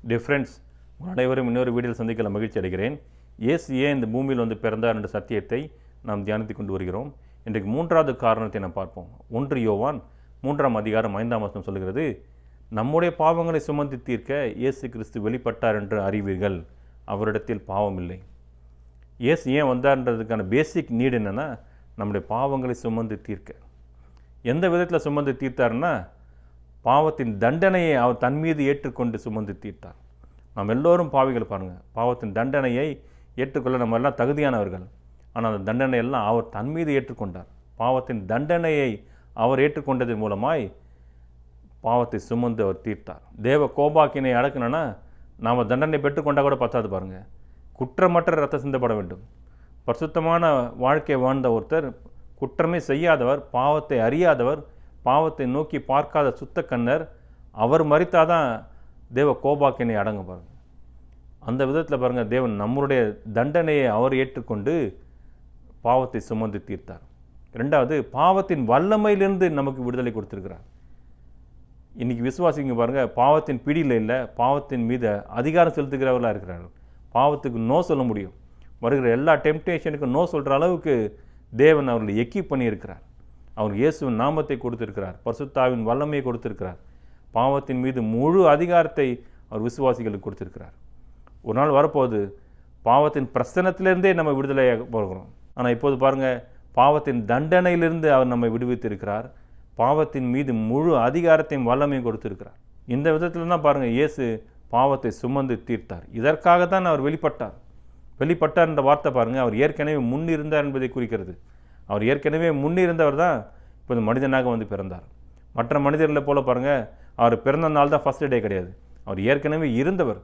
Dear friends, உங்கள் அனைவரும் இன்னொரு வீடியோவில் சந்திக்கல மகிழ்ச்சி அடைகிறேன். இயேசு ஏன் இந்த பூமியில் வந்து பிறந்தார் என்ற சத்தியத்தை நாம் தியானித்து கொண்டு வருகிறோம். இன்றைக்கு மூன்றாவது காரணத்தை நாம் பார்ப்போம். 1 யோவான் 3ஆம் அதிகாரம் 5ஆம் வசனம் சொல்கிறது, நம்முடைய பாவங்களை சுமந்து தீர்க்க இயேசு கிறிஸ்து வெளிப்பட்டார் என்று அறிவீர்கள், அவரிடத்தில் பாவம் இல்லை. இயேசு ஏன் வந்தார்ன்றதுக்கான பேசிக் நீடு என்னென்னா, நம்முடைய பாவங்களை சுமந்து தீர்க்க. எந்த விதத்தில் சுமந்து தீர்த்தார்னா, பாவத்தின் தண்டனையை அவர் தன் மீது ஏற்றுக்கொண்டு சுமந்து தீர்த்தார். நாம் எல்லோரும் பாவிகள் பாருங்கள். பாவத்தின் தண்டனையை ஏற்றுக்கொள்ள நம்ம எல்லாம் தகுதியானவர்கள். ஆனால் அந்த தண்டனையெல்லாம் அவர் தன் மீது ஏற்றுக்கொண்டார். பாவத்தின் தண்டனையை அவர் ஏற்றுக்கொண்டதன் மூலமாய் பாவத்தை சுமந்து அவர் தீர்த்தார். தேவ கோபாக்கினை அடக்கணும்னா நாம் தண்டனை பெற்றுக்கொண்டால் கூட பத்தாது பாருங்கள். குற்றமற்ற ரத்தம் சிந்தப்பட வேண்டும். பரிசுத்தமான வாழ்க்கை வாழ்ந்த ஒருத்தர், குற்றமே செய்யாதவர், பாவத்தை அறியாதவர், பாவத்தை நோக்கி பார்க்காத சுத்த கண்ணர், அவர் மரித்தாதான் தேவ கோபாக்கினை அடங்க பாருங்கள். அந்த விதத்தில் பாருங்கள், தேவன் நம்மளுடைய தண்டனையை அவர் ஏற்றுக்கொண்டு பாவத்தை சுமந்து தீர்த்தார். ரெண்டாவது, பாவத்தின் வல்லமையிலிருந்து நமக்கு விடுதலை கொடுத்துருக்கிறார். இன்றைக்கி விசுவாசிங்க பாருங்கள், பாவத்தின் பிடியில் இல்லை, பாவத்தின் மீது அதிகாரம் செலுத்துகிறவர்களாக இருக்கிறார்கள். பாவத்துக்கு நோ சொல்ல முடியும். வருகிற எல்லா டெம்டேஷனுக்கும் நோ சொல்கிற அளவுக்கு தேவன் அவர்களை எக்கி பண்ணியிருக்கிறார். அவர் இயேசுவின் நாமத்தை கொடுத்திருக்கிறார், பரிசுத்தாவின் வல்லமையை கொடுத்திருக்கிறார். பாவத்தின் மீது முழு அதிகாரத்தை அவர் விசுவாசிகளுக்கு கொடுத்திருக்கிறார். ஒரு நாள் வரப்போது பாவத்தின் பிரசனத்திலிருந்தே நம்ம விடுதலையாக போகிறோம். ஆனால் இப்போது பாருங்கள், பாவத்தின் தண்டனையிலிருந்து அவர் நம்மை விடுவித்திருக்கிறார். பாவத்தின் மீது முழு அதிகாரத்தையும் வல்லமையும் கொடுத்திருக்கிறார். இந்த விதத்தில் தான் பாருங்கள், இயேசு பாவத்தை சுமந்து தீர்த்தார். இதற்காகத்தான் அவர் வெளிப்பட்டார் என்ற வார்த்தை பாருங்கள், அவர் ஏற்கனவே முன்னிருந்தார் என்பதை குறிக்கிறது. அவர் ஏற்கனவே முன்னிருந்தவர் தான் இப்போது மனிதனாக வந்து பிறந்தார். மற்ற மனிதர்களை போல பாருங்கள், அவர் பிறந்த நாள் தான் ஃபஸ்ட் டே கிடையாது. அவர் ஏற்கனவே இருந்தவர்,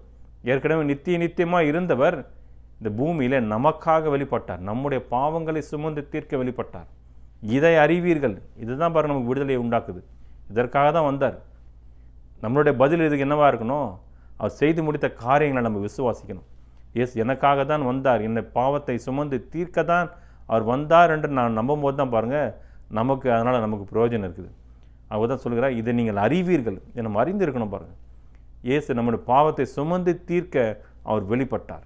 ஏற்கனவே நித்தியமாக இருந்தவர். இந்த பூமியில் நமக்காக வெளிப்பட்டார். நம்முடைய பாவங்களை சுமந்து தீர்க்க வெளிப்பட்டார். இதை அறிவீர்கள். இதுதான் பாருங்கள் நமக்கு விடுதலையை உண்டாக்குது. இதற்காக தான் வந்தார். நம்மளுடைய பதில் இதுக்கு என்னவாக இருக்கணும்? அவர் செய்து முடித்த காரியங்களை நம்ம விசுவாசிக்கணும். எஸ், எனக்காக தான் வந்தார், என்னை பாவத்தை சுமந்து தீர்க்க தான் அவர் வந்தார் என்று நான் நம்பும் போது தான் பாருங்கள் அதனால் நமக்கு பிரயோஜனம் இருக்குது. அவர் தான் சொல்கிறார், இதை நீங்கள் அறிவீர்கள். இதை நம்ம அறிந்து இருக்கணும் பாருங்கள். இயேசு நம்முடைய பாவத்தை சுமந்து தீர்க்க அவர் வெளிப்பட்டார்.